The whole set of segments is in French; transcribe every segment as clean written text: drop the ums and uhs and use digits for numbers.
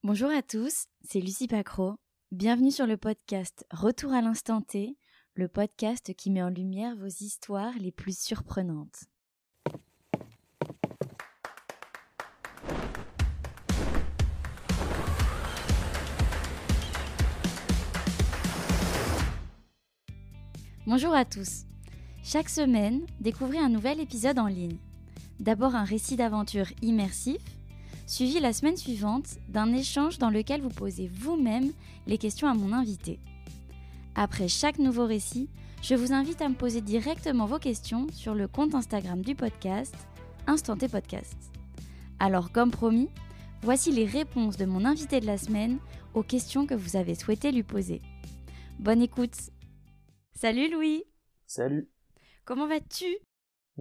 Bonjour à tous, c'est Lucie Pacro. Bienvenue sur le podcast Retour à l'instant T, le podcast qui met en lumière vos histoires les plus surprenantes. Bonjour à tous. Chaque semaine, découvrez un nouvel épisode en ligne. D'abord un récit d'aventure immersif, suivi la semaine suivante d'un échange dans lequel vous posez vous-même les questions à mon invité. Après chaque nouveau récit, je vous invite à me poser directement vos questions sur le compte Instagram du podcast, Instant T Podcast. Alors comme promis, voici les réponses de mon invité de la semaine aux questions que vous avez souhaité lui poser. Bonne écoute. Salut Louis. Salut. Comment vas-tu ?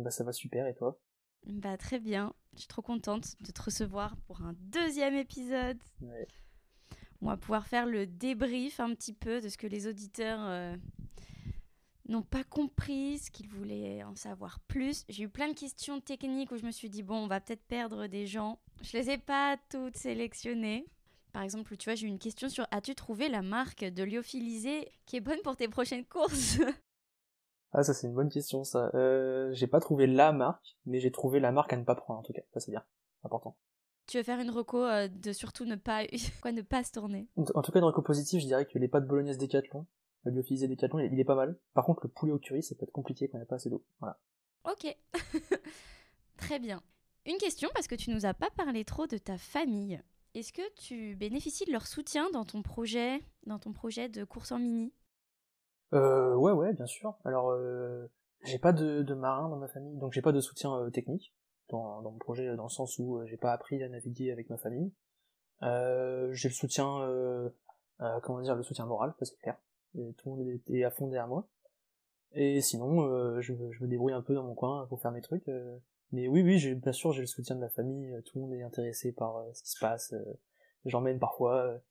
Ça va super, et toi ? Très bien, je suis trop contente de te recevoir pour un deuxième épisode. Ouais. On va pouvoir faire le débrief un petit peu de ce que les auditeurs n'ont pas compris, ce qu'ils voulaient en savoir plus. J'ai eu plein de questions techniques où je me suis dit, bon, on va peut-être perdre des gens. Je les ai pas toutes sélectionnées. Par exemple, tu vois, j'ai eu une question sur « As-tu trouvé la marque de lyophilisé qui est bonne pour tes prochaines courses ?» Ah, ça c'est une bonne question, ça. J'ai pas trouvé la marque, mais j'ai trouvé la marque à ne pas prendre, en tout cas. Ça c'est bien, important. Tu veux faire une reco de surtout ne pas se tourner. En tout cas, dans le positif, je dirais que les pâtes bolognaises Décathlon, le lyophilisé Décathlon, il est pas mal. Par contre, le poulet au curry, ça peut être compliqué quand il n'y a pas assez d'eau. Voilà. Ok, très bien. Une question, parce que tu nous as pas parlé trop de ta famille. Est-ce que tu bénéficies de leur soutien dans ton projet de course en mini ? Ouais, bien sûr. Alors, j'ai pas de marin dans ma famille, donc j'ai pas de soutien technique dans mon projet, dans le sens où j'ai pas appris à naviguer avec ma famille. J'ai le soutien, le soutien moral, ça c'est clair. Et tout le monde était à fond derrière moi. Et sinon, je me débrouille un peu dans mon coin pour faire mes trucs. Mais oui, bien sûr, j'ai le soutien de la famille. Tout le monde est intéressé par ce qui se passe. J'emmène parfois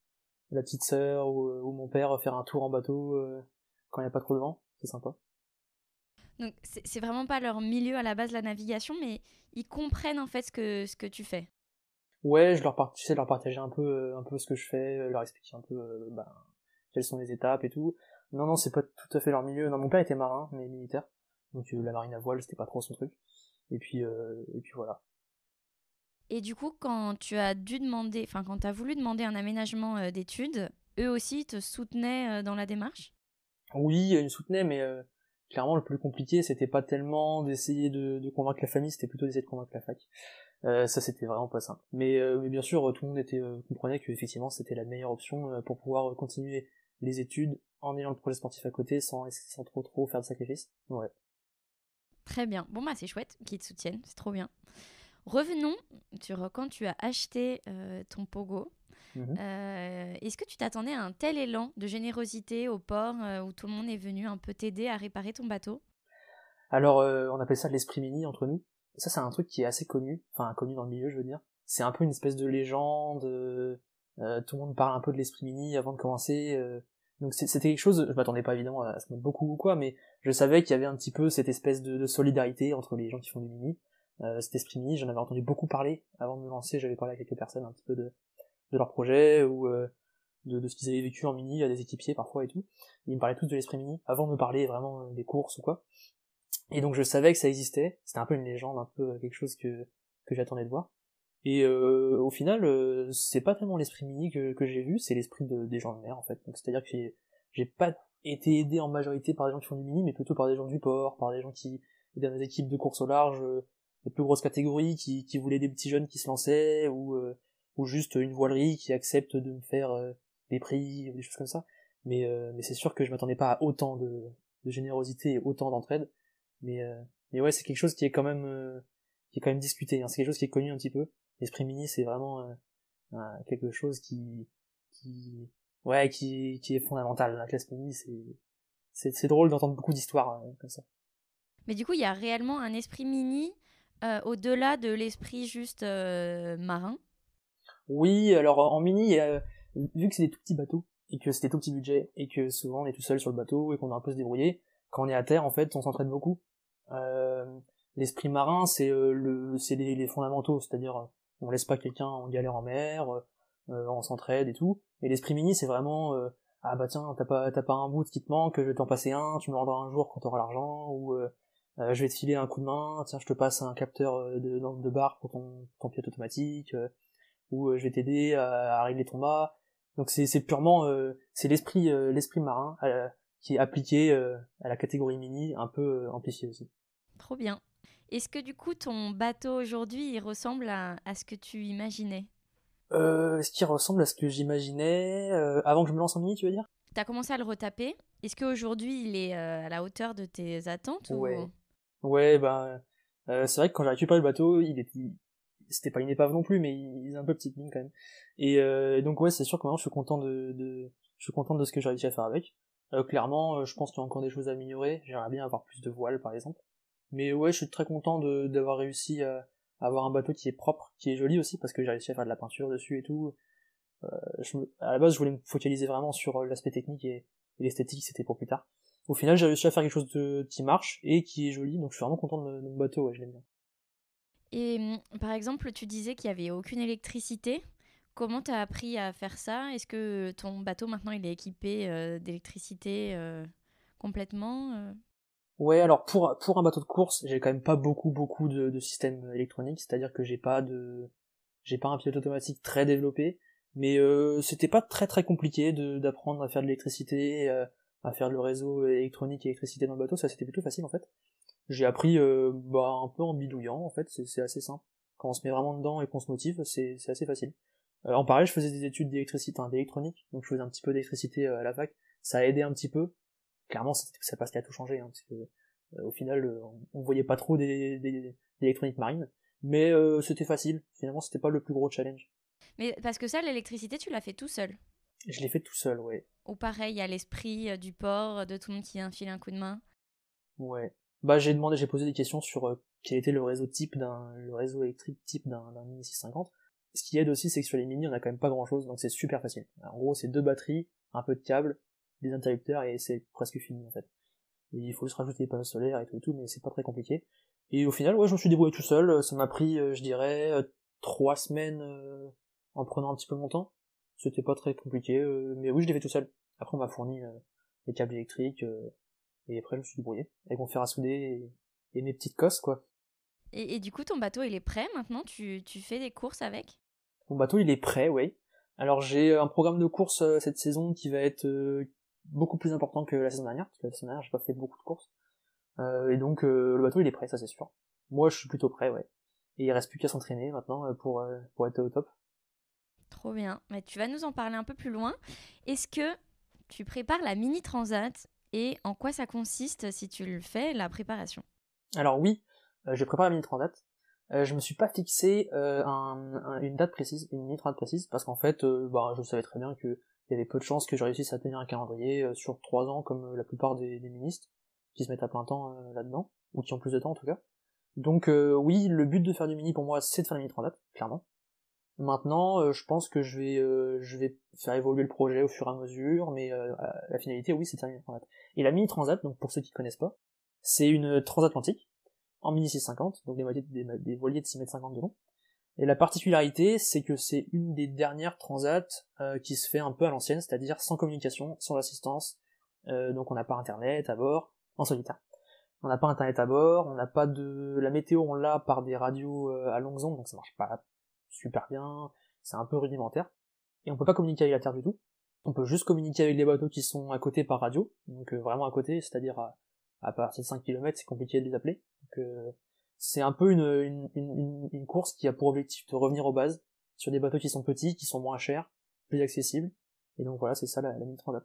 la petite sœur ou mon père faire un tour en bateau quand il n'y a pas trop de vent. C'est sympa. Donc c'est vraiment pas leur milieu à la base, la navigation, mais ils comprennent en fait ce que tu fais. Ouais, j'essaie de leur partager un peu ce que je fais, leur expliquer un peu quelles sont les étapes et tout. Non, c'est pas tout à fait leur milieu. Non, mon père était marin, mais militaire. Donc la marine à voile, c'était pas trop son truc. Et puis voilà. Et du coup, quand tu as voulu demander un aménagement d'études, eux aussi te soutenaient dans la démarche ? Oui, ils me soutenaient, mais clairement le plus compliqué, c'était pas tellement d'essayer de convaincre la famille, c'était plutôt d'essayer de convaincre la fac. Ça c'était vraiment pas simple. Mais bien sûr, tout le monde comprenait que effectivement c'était la meilleure option pour pouvoir continuer les études en ayant le projet sportif à côté sans trop faire de sacrifices. Ouais. Très bien. Bon, c'est chouette qu'ils te soutiennent, c'est trop bien. Revenons sur quand tu as acheté ton pogo. Mhm. Est-ce que tu t'attendais à un tel élan de générosité au port où tout le monde est venu un peu t'aider à réparer ton bateau ? Alors on appelle ça l'esprit mini entre nous. Ça c'est un truc qui est assez connu, enfin connu dans le milieu je veux dire. C'est un peu une espèce de légende, tout le monde parle un peu de l'esprit mini avant de commencer. Donc c'était quelque chose, je m'attendais pas évidemment à se mettre beaucoup ou quoi, mais je savais qu'il y avait un petit peu cette espèce de solidarité entre les gens qui font du mini. Cet esprit mini, j'en avais entendu beaucoup parler avant de me lancer, j'avais parlé à quelques personnes un petit peu de leur projet ou de ce qu'ils avaient vécu en mini, à des équipiers parfois et tout. Ils me parlaient tous de l'esprit mini avant de me parler vraiment des courses ou quoi. Et donc je savais que ça existait, c'était un peu une légende, un peu quelque chose que j'attendais de voir. Et au final, c'est pas tellement l'esprit mini que j'ai vu, c'est l'esprit des gens de mer en fait. Donc c'est-à-dire que j'ai pas été aidé en majorité par des gens qui font du mini, mais plutôt par des gens du port, par des gens qui dans des équipes de course au large, de plus grosses catégories, qui voulaient des petits jeunes qui se lançaient, ou juste une voilerie qui accepte de me faire des prix, ou des choses comme ça. Mais c'est sûr que je m'attendais pas à autant de générosité et autant d'entraide. Mais ouais, c'est quelque chose qui est quand même discuté, hein. C'est quelque chose qui est connu un petit peu. L'esprit mini, c'est vraiment quelque chose qui est fondamental. La classe mini, c'est drôle d'entendre beaucoup d'histoires comme ça. Mais du coup, il y a réellement un esprit mini au-delà de l'esprit juste marin. Oui, alors en mini, vu que c'est des tout petits bateaux, et que c'est des tout petits budgets, et que souvent on est tout seul sur le bateau, et qu'on doit un peu se débrouiller, quand on est à terre, en fait, on s'entraide beaucoup. Euh, L'esprit marin, c'est les fondamentaux, c'est-à-dire on laisse pas quelqu'un en galère en mer, on s'entraide et tout. Et l'esprit mini, c'est vraiment ah bah tiens, t'as pas un bout qui te manque, je vais t'en passer un, tu me le rendras un jour quand t'auras l'argent, ou je vais te filer un coup de main, tiens, je te passe un capteur de barre pour ton pilote automatique, ou je vais t'aider à régler ton mât. Donc c'est purement c'est l'esprit marin qui est appliqué à la catégorie mini, un peu amplifié aussi. Trop bien. Est-ce que du coup ton bateau aujourd'hui il ressemble à ce que tu imaginais? Est-ce qu'il ressemble à ce que j'imaginais avant que je me lance en mini, tu veux dire? T'as commencé à le retaper. Est-ce qu'aujourd'hui il est à la hauteur de tes attentes ou... Ouais. Ouais, bah c'est vrai que quand j'ai récupéré le bateau, c'était pas une épave non plus, mais il faisait un peu petite mine quand même. Et donc ouais, c'est sûr que maintenant je suis content je suis content de ce que j'ai réussi à faire avec. Clairement, je pense qu'il y a encore des choses à améliorer. J'aimerais bien avoir plus de voiles, par exemple. Mais ouais, je suis très content d'avoir réussi à avoir un bateau qui est propre, qui est joli aussi, parce que j'ai réussi à faire de la peinture dessus et tout. À la base, je voulais me focaliser vraiment sur l'aspect technique et l'esthétique, c'était pour plus tard. Au final, j'ai réussi à faire quelque chose qui marche et qui est joli, donc je suis vraiment content de mon bateau, ouais, je l'aime bien. Et par exemple, tu disais qu'il n'y avait aucune électricité. Comment tu as appris à faire ça? Est-ce que ton bateau maintenant il est équipé d'électricité complètement Ouais, alors pour un bateau de course, j'ai quand même pas beaucoup de systèmes électroniques, c'est-à-dire que j'ai pas un pilote automatique très développé, mais c'était pas très compliqué d'apprendre à faire de l'électricité, à faire le réseau électronique et électricité dans le bateau, ça c'était plutôt facile en fait. J'ai appris bah un peu en bidouillant en fait, c'est assez simple. Quand on se met vraiment dedans et qu'on se motive, c'est assez facile. En parallèle, je faisais des études d'électricité, d'électronique, donc je faisais un petit peu d'électricité à la fac, ça a aidé un petit peu. Clairement, c'est pas ce qui a tout changé, hein, parce que au final, on voyait pas trop d'électronique marine, mais c'était facile. Finalement, c'était pas le plus gros challenge. Mais parce que ça, l'électricité, tu l'as fait tout seul. Je l'ai fait tout seul, ouais. Ou pareil, il y a l'esprit du port, de tout le monde qui vient filer un coup de main. Ouais. Bah j'ai posé des questions sur quel était le réseau électrique type d'un Mini 650. Ce qui aide aussi, c'est que sur les Mini, on a quand même pas grand chose, donc c'est super facile. En gros, c'est deux batteries, un peu de câble, des interrupteurs, et c'est presque fini, en fait. Et il faut juste rajouter des panneaux solaires et tout, mais c'est pas très compliqué. Et au final, ouais, je me suis débrouillé tout seul, ça m'a pris, je dirais, 3 semaines, en prenant un petit peu mon temps. C'était pas très compliqué, mais oui, je l'ai fait tout seul. Après, on m'a fourni les câbles électriques, et après, je me suis débrouillé, avec mon fer à souder et mes petites cosses, quoi. Et du coup, ton bateau, il est prêt maintenant? Tu fais des courses avec? Mon bateau, il est prêt, ouais. Alors, j'ai un programme de course cette saison qui va être beaucoup plus important que la saison dernière, parce que la saison dernière, j'ai pas fait beaucoup de courses. Et donc, le bateau, il est prêt, ça c'est sûr. Moi, je suis plutôt prêt, ouais. Et il reste plus qu'à s'entraîner maintenant pour être au top. Trop bien. Mais tu vas nous en parler un peu plus loin. Est-ce que tu prépares la mini transat et en quoi ça consiste si tu le fais, la préparation? Alors oui, j'ai préparé la mini transat. Je me suis pas fixé une date précise, une mini transat précise, parce qu'en fait, bah, je savais très bien que il y avait peu de chances que je réussisse à tenir un calendrier sur 3 ans, comme la plupart des ministres qui se mettent à plein temps là-dedans, ou qui ont plus de temps en tout cas. Donc oui, le but de faire du mini pour moi, c'est de faire la mini transat, clairement. Maintenant, je pense que je vais faire évoluer le projet au fur et à mesure, mais la finalité, oui, c'est de faire une mini transat. Et la mini transat, donc pour ceux qui connaissent pas, c'est une transatlantique en mini 650, donc des voiliers de 6,50 m de long. Et la particularité, c'est que c'est une des dernières transats qui se fait un peu à l'ancienne, c'est-à-dire sans communication, sans assistance, donc on n'a pas internet à bord, en solitaire. On n'a pas internet à bord, on n'a pas de... La météo, on l'a par des radios à longues ondes, donc ça marche pas super bien, c'est un peu rudimentaire. Et on peut pas communiquer avec la Terre du tout. On peut juste communiquer avec les bateaux qui sont à côté par radio, donc vraiment à côté, c'est-à-dire à partir de 5 km, c'est compliqué de les appeler. Donc c'est un peu une course qui a pour objectif de revenir aux bases, sur des bateaux qui sont petits, qui sont moins chers, plus accessibles. Et donc voilà, c'est ça la mini transat.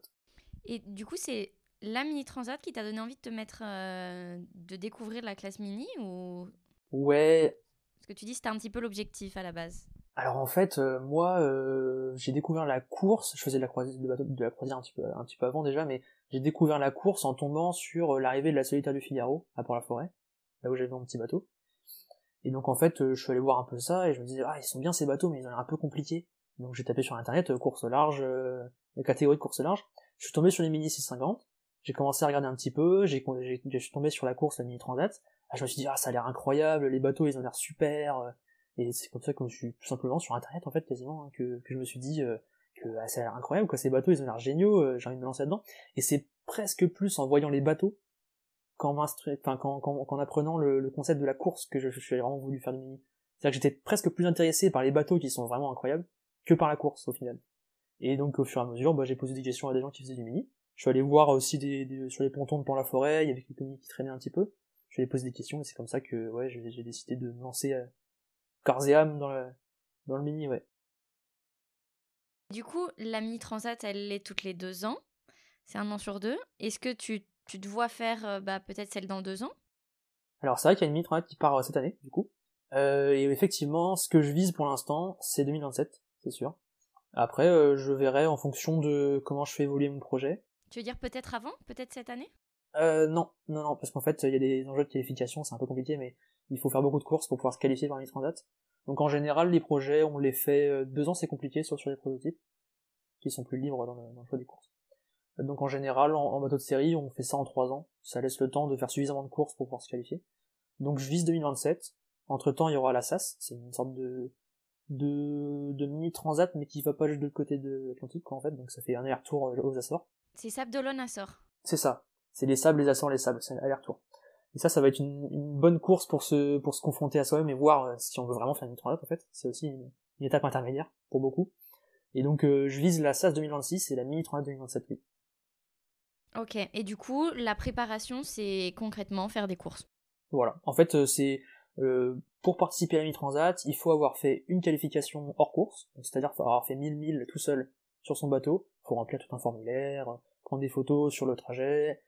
Et du coup, c'est la mini transat qui t'a donné envie de te mettre, de découvrir la classe mini ou... Ouais, Parce que tu dis que c'était un petit peu l'objectif à la base. alors en fait, moi, j'ai découvert la course. Je faisais de la croisière un petit peu avant déjà, mais j'ai découvert la course en tombant sur l'arrivée de la Solitaire du Figaro à Port-la-Forêt, là où j'avais mon petit bateau. Et donc en fait, je suis allé voir un peu ça et je me disais ah ils sont bien ces bateaux, mais ils ont l'air un peu compliqués. Donc j'ai tapé sur internet course au large, la catégorie de course au large. Je suis tombé sur les Mini 650. J'ai commencé à regarder un petit peu. Je suis tombé sur la course la Mini Transat. Ah, je me suis dit ah ça a l'air incroyable, les bateaux ils ont l'air super. Et c'est comme ça que je suis tout simplement sur internet en fait quasiment hein, que je me suis dit que ça a l'air incroyable quoi, ces bateaux ils ont l'air géniaux, j'ai envie de me lancer là-dedans. Et c'est presque plus en voyant les bateaux qu'en apprenant le concept de la course que je suis vraiment voulu faire du mini. C'est-à-dire que j'étais presque plus intéressé par les bateaux qui sont vraiment incroyables que par la course au final. Et donc au fur et à mesure, j'ai posé des questions à des gens qui faisaient du mini. Je suis allé voir aussi sur les pontons de Pont-la-Forêt, il y avait quelques mini qui traînaient un petit peu. Je suis allé poser des questions et c'est comme ça que j'ai décidé de me lancer corps et âme dans le mini, ouais. Du coup, la mini transat, elle est toutes les 2 ans. C'est 1 an sur 2. Est-ce que tu te vois faire peut-être celle dans 2 ans? Alors c'est vrai qu'il y a une mini transat qui part cette année, du coup. Et effectivement, ce que je vise pour l'instant, c'est 2027, c'est sûr. Après, je verrai en fonction de comment je fais évoluer mon projet. Tu veux dire peut-être avant? Peut-être cette année? Non, parce qu'en fait, il y a des enjeux de qualification, c'est un peu compliqué, mais il faut faire beaucoup de courses pour pouvoir se qualifier pour la mini-transat. Donc en général, les projets, on les fait 2 ans, c'est compliqué, sauf sur les prototypes, qui sont plus libres dans le choix des courses. Donc en général, en bateau de série, on fait ça en 3 ans. Ça laisse le temps de faire suffisamment de courses pour pouvoir se qualifier. Donc je vise 2027. Entre temps, il y aura la SAS, c'est une sorte de mini-transat, mais qui va pas juste de l'autre côté de l'Atlantique, quoi, en fait, donc ça fait un aller-retour aux Açores. C'est Sables d'Olonne Açores. C'est ça. C'est les sables, les Açores, les sables, c'est un aller-retour. Et ça va être une bonne course pour se confronter à soi-même et voir si on veut vraiment faire une transat, en fait. C'est aussi une étape intermédiaire pour beaucoup. Et donc, je vise la SAS 2026 et la mini transat 2027, oui. Ok. Et du coup, la préparation, c'est concrètement faire des courses. Voilà. En fait, pour participer à la mini transat, il faut avoir fait une qualification hors course. C'est-à-dire qu'il faut avoir fait 1000 milles tout seul sur son bateau. Il faut remplir tout un formulaire, prendre des photos sur le trajet,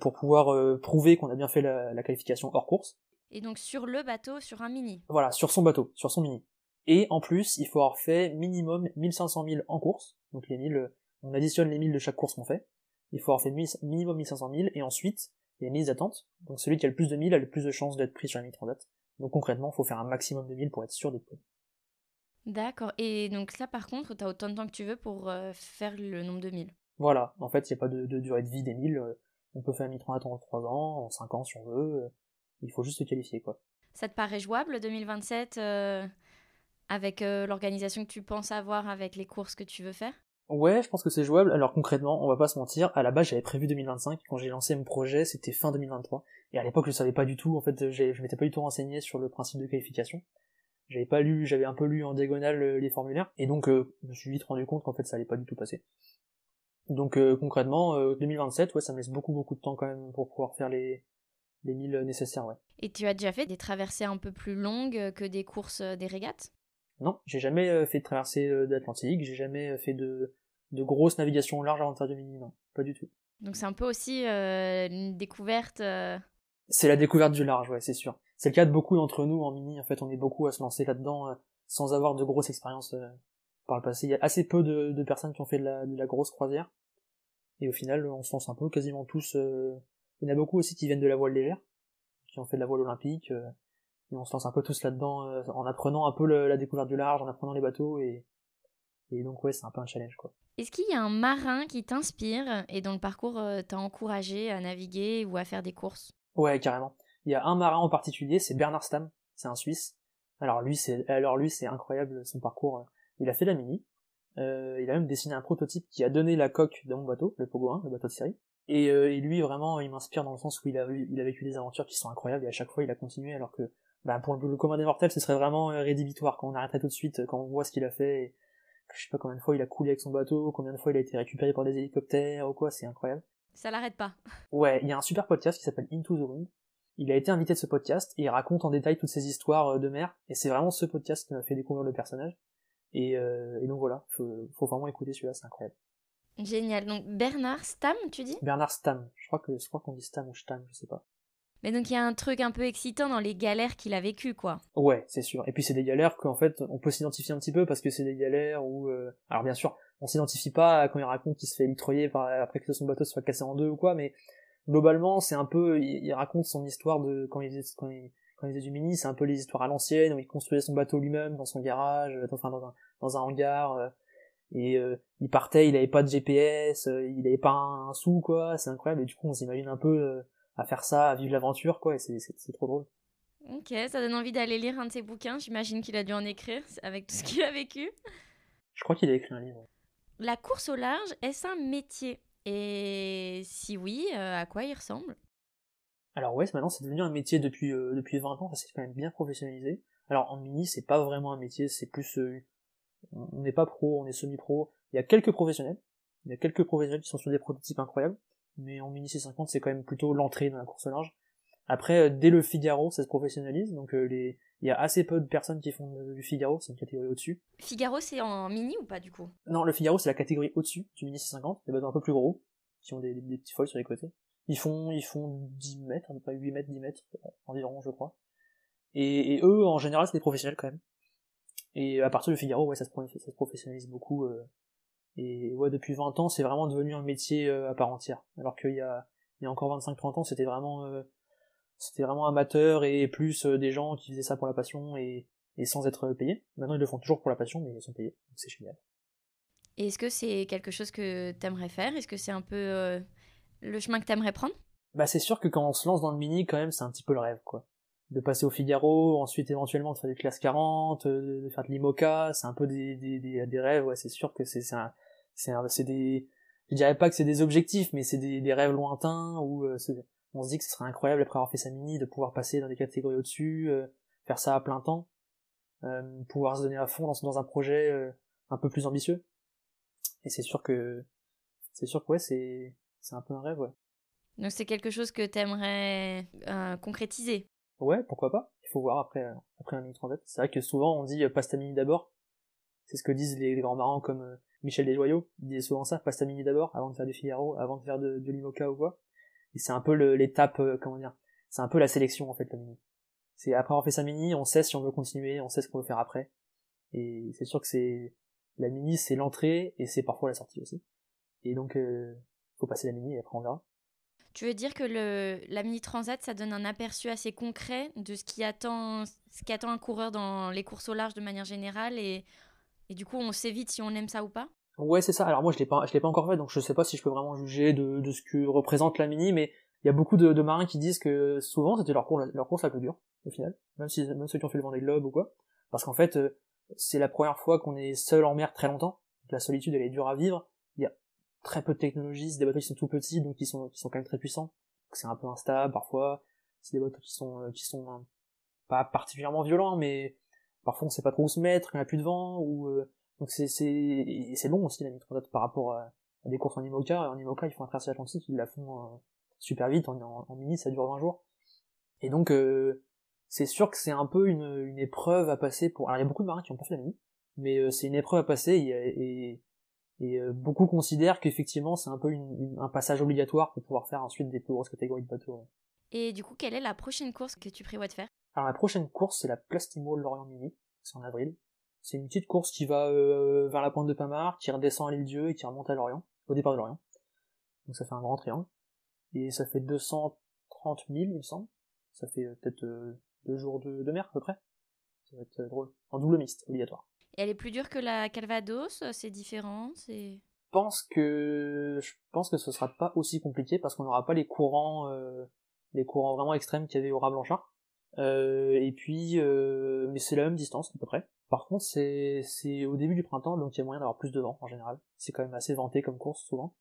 pour pouvoir prouver qu'on a bien fait la qualification hors course. Et donc sur le bateau, sur un mini. Voilà, sur son bateau, sur son mini. Et en plus, il faut avoir fait minimum 1500 milles en course. Donc les milles, on additionne les milles de chaque course qu'on fait. Il faut avoir fait minimum 1500 milles, et ensuite, il y a les milles d'attente. Donc celui qui a le plus de milles a le plus de chances d'être pris sur la mini-transat. Donc concrètement, il faut faire un maximum de milles pour être sûr d'être pris. D'accord. Et donc là, par contre, t'as autant de temps que tu veux pour faire le nombre de milles. Voilà, en fait, il n'y a pas de durée de vie des milles. On peut faire la mini-transat en 3 ans, en 5 ans si on veut. Il faut juste se qualifier, quoi. Ça te paraît jouable, 2027, avec l'organisation que tu penses avoir, avec les courses que tu veux faire? Ouais, je pense que c'est jouable. Alors concrètement, on va pas se mentir, à la base j'avais prévu 2025, quand j'ai lancé mon projet, c'était fin 2023. Et à l'époque je savais pas du tout, en fait, je m'étais pas du tout renseigné sur le principe de qualification. J'avais un peu lu en diagonale les formulaires, et donc je me suis vite rendu compte qu'en fait ça allait pas du tout passer. Donc concrètement, 2027, ouais, ça me laisse beaucoup de temps quand même pour pouvoir faire les milles nécessaires, ouais. Et tu as déjà fait des traversées un peu plus longues que des courses, des régates? Non, j'ai jamais fait de traversée d'Atlantique, j'ai jamais fait de grosses navigations au large avant de faire du mini, non, pas du tout. Donc c'est un peu aussi une découverte. C'est la découverte du large, ouais, c'est sûr. C'est le cas de beaucoup d'entre nous en mini, en fait, on est beaucoup à se lancer là-dedans sans avoir de grosses expériences par le passé. Il y a assez peu de personnes qui ont fait de la grosse croisière, et au final, on se lance un peu, quasiment tous. Il y en a beaucoup aussi qui viennent de la voile légère, qui ont fait de la voile olympique, et on se lance un peu tous là-dedans en apprenant un peu la découverte du large, en apprenant les bateaux, et donc ouais, c'est un peu un challenge, quoi. Est-ce qu'il y a un marin qui t'inspire et dont le parcours t'a encouragé à naviguer ou à faire des courses? Ouais, carrément. Il y a un marin en particulier, c'est Bernard Stamm, c'est un Suisse. Alors lui, c'est incroyable son parcours. Il a fait la mini. Il a même dessiné un prototype qui a donné la coque de mon bateau, le Pogo 1, le bateau de série. Et lui, vraiment, il m'inspire dans le sens où il a vécu des aventures qui sont incroyables, et à chaque fois, il a continué, alors que pour le commun des mortels, ce serait vraiment rédhibitoire quand on arrêterait tout de suite, quand on voit ce qu'il a fait. Et je sais pas combien de fois il a coulé avec son bateau, combien de fois il a été récupéré par des hélicoptères ou quoi, c'est incroyable. Ça l'arrête pas. Ouais, il y a un super podcast qui s'appelle Into the Wind. Il a été invité de ce podcast et il raconte en détail toutes ces histoires de mer, et c'est vraiment ce podcast qui m'a fait découvrir le personnage. Et donc voilà, faut vraiment écouter celui-là, c'est incroyable. Génial. Donc Bernard Stamm, tu dis? Bernard Stamm, je crois qu'on dit Stamm ou Stamm, je sais pas. Mais donc il y a un truc un peu excitant dans les galères qu'il a vécues, quoi. Ouais, c'est sûr. Et puis c'est des galères qu'en fait on peut s'identifier un petit peu, parce que c'est des galères où alors bien sûr on s'identifie pas quand il raconte qu'il se fait mitrailler après que son bateau se soit cassé en deux ou quoi, mais globalement c'est un peu, il raconte son histoire de quand il faisait du mini, c'est un peu les histoires à l'ancienne où il construisait son bateau lui-même dans son garage, enfin dans un hangar, et il partait, il avait pas de GPS, il avait pas un sou, quoi, c'est incroyable. Et du coup on s'imagine un peu à faire ça, à vivre l'aventure, quoi, et c'est trop drôle. Ok, ça donne envie d'aller lire un de ses bouquins. J'imagine qu'il a dû en écrire avec tout ce qu'il a vécu. Je crois qu'il a écrit un livre. La course au large, est-ce un métier? Et si oui, à quoi il ressemble? Alors ouais, maintenant c'est devenu un métier depuis 20 ans, ça s'est quand même bien professionnalisé. Alors en mini, c'est pas vraiment un métier, c'est plus... on n'est pas pro, on est semi-pro. Il y a quelques professionnels, qui sont sur des prototypes incroyables, mais en mini C50, c'est quand même plutôt l'entrée dans la course au large. Après, dès le Figaro, ça se professionnalise, donc il y a assez peu de personnes qui font du Figaro, c'est une catégorie au-dessus. Figaro, c'est en mini ou pas du coup? Non, le Figaro, c'est la catégorie au-dessus du mini C50, des bateaux un peu plus gros, qui ont des petits foils sur les côtés. Ils font 10 mètres, à peu près 8 mètres, 10 mètres, environ, je crois. Et eux, en général, c'est des professionnels quand même. Et à partir du Figaro, ouais, ça se professionnalise beaucoup. Et ouais, depuis 20 ans, c'est vraiment devenu un métier à part entière. Alors qu'il y a encore 25-30 ans, c'était vraiment amateur et plus des gens qui faisaient ça pour la passion et sans être payés. Maintenant, ils le font toujours pour la passion, mais ils sont payés. Donc c'est génial. Et est-ce que c'est quelque chose que t'aimerais faire? Est-ce que c'est un peu le chemin que t'aimerais prendre? Bah, c'est sûr que quand on se lance dans le mini, quand même, c'est un petit peu le rêve, quoi. De passer au Figaro, ensuite éventuellement de faire des classes 40, de faire de l'IMOCA, c'est un peu des rêves, ouais, c'est sûr que c'est des, je dirais pas que c'est des objectifs, mais c'est des rêves lointains où on se dit que ce serait incroyable après avoir fait sa mini de pouvoir passer dans des catégories au-dessus, faire ça à plein temps, pouvoir se donner à fond dans un projet un peu plus ambitieux. Et c'est sûr que ouais, c'est un peu un rêve, ouais. Donc c'est quelque chose que t'aimerais concrétiser. Ouais, pourquoi pas. Il faut voir après un mini transat. C'est vrai que souvent on dit passe ta mini d'abord. C'est ce que disent les grands marrants comme Michel Desjoyaux. Il disait souvent ça, passe ta mini d'abord, avant de faire du Figaro, avant de faire de l'IMOCA ou quoi. Et c'est un peu l'étape, comment dire, c'est un peu la sélection en fait, la mini. C'est après avoir fait sa mini, on sait si on veut continuer, on sait ce qu'on veut faire après. Et c'est sûr que la mini, c'est l'entrée et c'est parfois la sortie aussi. Et donc, faut passer la mini et après on verra. Tu veux dire que la mini transat, ça donne un aperçu assez concret de ce qui attend un coureur dans les courses au large de manière générale et du coup on sait vite si on aime ça ou pas? Ouais, c'est ça. Alors moi, je l'ai pas encore fait, donc je sais pas si je peux vraiment juger de ce que représente la mini, mais il y a beaucoup de marins qui disent que souvent c'était leur course la plus dure, au final. Même ceux qui ont fait le Vendée Globe ou quoi. Parce qu'en fait, c'est la première fois qu'on est seul en mer très longtemps. Donc la solitude, elle est dure à vivre. Il y a très peu de technologie, c'est des bateaux qui sont tout petits, donc qui sont quand même très puissants. Donc c'est un peu instable, parfois. C'est des bateaux qui sont pas particulièrement violents, mais parfois on sait pas trop où se mettre, quand il n'y a plus de vent, ou donc c'est long aussi la microdate par rapport à des courses en IMOCA. En IMOCA, ils font un traversée atlantique, ils la font super vite, en mini ça dure 20 jours. Et donc c'est sûr que c'est un peu une épreuve à passer pour... Alors il y a beaucoup de marins qui ont pas fait la mini, mais c'est une épreuve à passer et beaucoup considèrent qu'effectivement c'est un peu un passage obligatoire pour pouvoir faire ensuite des plus grosses catégories de bateaux. Ouais. Et du coup, quelle est la prochaine course que tu prévois de faire? Alors la prochaine course, c'est la Plastimo Lorient Mini, c'est en avril. C'est une petite course qui va vers la pointe de Pamar, qui redescend à l'île Dieu et qui remonte à Lorient, au départ de Lorient. Donc ça fait un grand triangle. Et ça fait 230 000, il me semble. Ça fait peut-être 2 jours de mer à peu près. Ça va être drôle. En double mixte, obligatoire. Et elle est plus dure que la Calvados? C'est différent? C'est... Je pense que ce sera pas aussi compliqué parce qu'on n'aura pas les courants vraiment extrêmes qu'il y avait au Rat-Blanchard. Et puis, mais c'est la même distance à peu près. Par contre, c'est au début du printemps, donc il y a moyen d'avoir plus de vent en général. C'est quand même assez venté comme course souvent.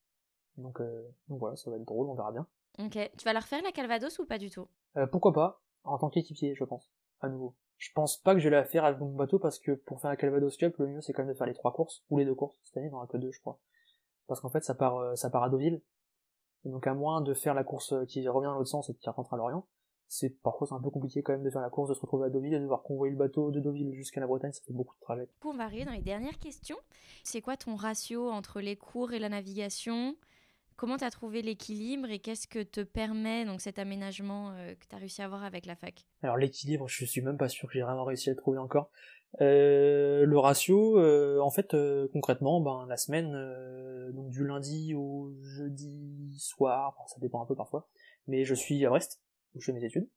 Donc voilà, ça va être drôle, on verra bien. Ok. Tu vas la refaire la Calvados ou pas du tout? Pourquoi pas, en tant qu'équipier, je pense, à nouveau. Je pense pas que je vais la faire avec mon bateau parce que pour faire la Calvados Cup, le mieux c'est quand même de faire les 3 courses, ou les 2 courses. Cette année, il n'y en aura que 2, je crois. Parce qu'en fait, ça part à Deauville. Et donc à moins de faire la course qui revient dans l'autre sens et qui rentre à Lorient, parfois c'est un peu compliqué quand même de faire la course, de se retrouver à Deauville et de devoir convoyer le bateau de Deauville jusqu'à la Bretagne, ça fait beaucoup de trajet. Du coup, on va arriver dans les dernières questions. C'est quoi ton ratio entre les cours et la navigation? Comment tu as trouvé l'équilibre et qu'est-ce que te permet donc cet aménagement que tu as réussi à avoir avec la fac? Alors l'équilibre, je suis même pas sûr que j'ai vraiment réussi à le trouver encore. Le ratio, en fait, concrètement, la semaine, donc du lundi au jeudi soir, ça dépend un peu parfois, mais je suis à Brest, où je fais mes études,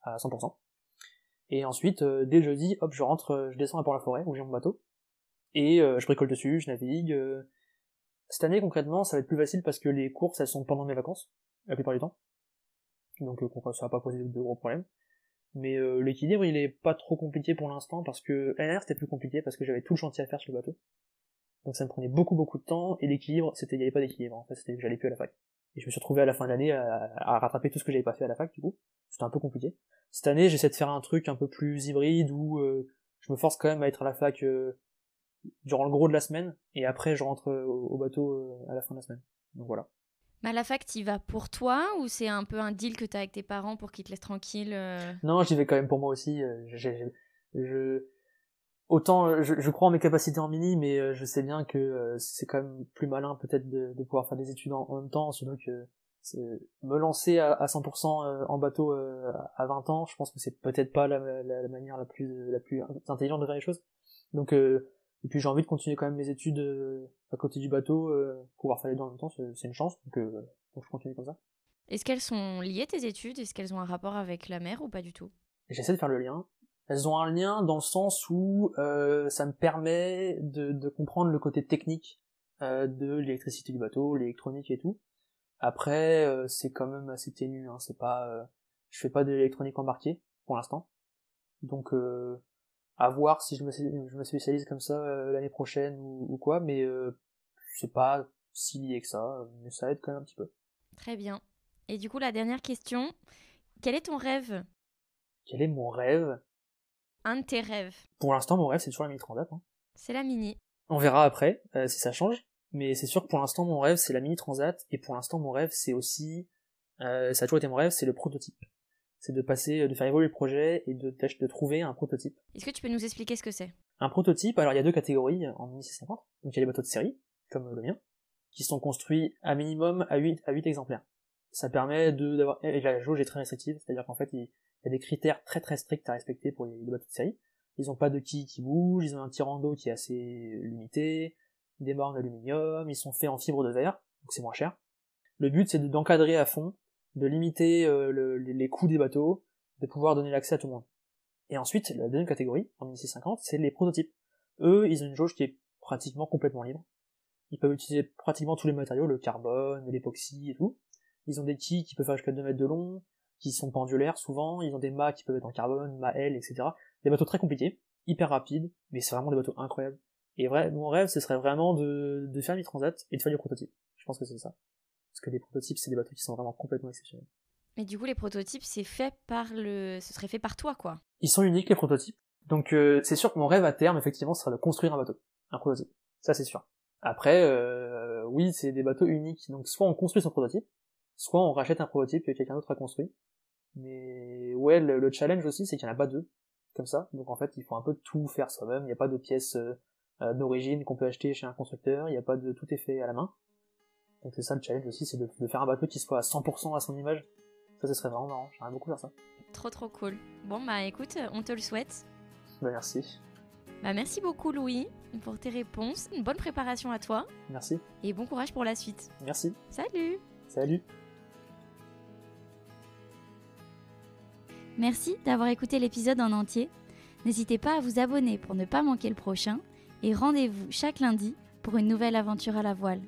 à 100%. Et ensuite, dès le jeudi, hop, je rentre, je descends à Port-la-Forêt, où j'ai mon bateau, et je bricole dessus, je navigue. Cette année, concrètement, ça va être plus facile parce que les courses, elles sont pendant mes vacances, la plupart du temps. Donc ça va pas poser de gros problèmes. Mais l'équilibre, il est pas trop compliqué pour l'instant, parce que l'année dernière, c'était plus compliqué, parce que j'avais tout le chantier à faire sur le bateau. Donc ça me prenait beaucoup de temps, et l'équilibre, il y avait pas d'équilibre, en fait, c'était que j'allais plus à la fac. Et je me suis retrouvé à la fin de l'année à rattraper tout ce que j'avais pas fait à la fac, du coup. C'était un peu compliqué. Cette année, j'essaie de faire un truc un peu plus hybride, où je me force quand même à être à la fac durant le gros de la semaine, et après je rentre au bateau à la fin de la semaine. Donc voilà. Mais à la fac, t'y vas pour toi ou c'est un peu un deal que t'as avec tes parents pour qu'ils te laissent tranquille Non, j'y vais quand même pour moi aussi. Autant je crois en mes capacités en mini, mais je sais bien que c'est quand même plus malin peut-être de pouvoir faire des études en même temps, surtout que me lancer à 100% en bateau à 20 ans, je pense que c'est peut-être pas la manière la plus intelligente de faire les choses. Donc et puis j'ai envie de continuer quand même mes études à côté du bateau, pouvoir faire les deux en même temps, c'est une chance, donc je continue comme ça. Est-ce qu'elles sont liées tes études? Est-ce qu'elles ont un rapport avec la mer ou pas du tout? J'essaie de faire le lien. Elles ont un lien dans le sens où ça me permet de comprendre le côté technique de l'électricité du bateau, l'électronique et tout. Après, c'est quand même assez ténu, hein. C'est pas, je fais pas de l'électronique embarquée pour l'instant. Donc, à voir si je me spécialise comme ça l'année prochaine ou quoi, mais c'est pas si lié que ça, mais ça aide quand même un petit peu. Très bien. Et du coup, la dernière question, quel est ton rêve? Quel est mon rêve? Un de tes rêves? Pour l'instant, mon rêve, c'est toujours la Mini Transat, hein. C'est la Mini. On verra après si ça change, mais c'est sûr que pour l'instant, mon rêve, c'est la Mini Transat, et pour l'instant, mon rêve, c'est aussi, ça a toujours été mon rêve, c'est le prototype. C'est de faire évoluer le projet et de trouver un prototype. Est-ce que tu peux nous expliquer ce que c'est? Un prototype, alors il y a deux catégories en Mini C50. Donc il y a les bateaux de série, comme le mien, qui sont construits à minimum à 8 exemplaires. Ça permet d'avoir, et la jauge est très restrictive, c'est-à-dire qu'en fait, il y a des critères très stricts à respecter pour les bateaux de série. Ils ont pas de quilles qui bougent, ils ont un tirant d'eau qui est assez limité, des mâts en aluminium, ils sont faits en fibre de verre, donc c'est moins cher. Le but, c'est d'encadrer à fond, de limiter les coûts des bateaux, de pouvoir donner l'accès à tout le monde. Et ensuite, la deuxième catégorie, en Mini C50, c'est les prototypes. Eux, ils ont une jauge qui est pratiquement complètement libre. Ils peuvent utiliser pratiquement tous les matériaux, le carbone, l'époxy et tout. Ils ont des quilles qui peuvent faire jusqu'à 2 mètres de long, qui sont pendulaires souvent, ils ont des mâts qui peuvent être en carbone, mâts L, etc. Des bateaux très compliqués, hyper rapides, mais c'est vraiment des bateaux incroyables. Et mon rêve, ce serait vraiment de faire une transat et de faire du prototype. Je pense que c'est ça. Parce que les prototypes, c'est des bateaux qui sont vraiment complètement exceptionnels. Mais du coup, les prototypes, ce serait fait par toi, quoi. Ils sont uniques, les prototypes. Donc c'est sûr que mon rêve à terme, effectivement, ce sera de construire un bateau. Un prototype. Ça, c'est sûr. Après, oui, c'est des bateaux uniques. Donc soit on construit son prototype, soit on rachète un prototype que quelqu'un d'autre a construit. Mais ouais, le challenge aussi, c'est qu'il n'y en a pas deux, comme ça. Donc en fait, il faut un peu tout faire soi-même. Il n'y a pas de pièces d'origine qu'on peut acheter chez un constructeur. Il n'y a pas de... Tout est fait à la main. Donc c'est ça le challenge aussi, c'est de faire un bateau qui soit à 100% à son image. Ça, ce serait vraiment marrant. J'aimerais beaucoup faire ça. Trop cool. Bon, bah écoute, on te le souhaite. Bah merci. Bah merci beaucoup Louis pour tes réponses. Une bonne préparation à toi. Merci. Et bon courage pour la suite. Merci. Salut. Salut. Merci d'avoir écouté l'épisode en entier. N'hésitez pas à vous abonner pour ne pas manquer le prochain. Et rendez-vous chaque lundi pour une nouvelle aventure à la voile.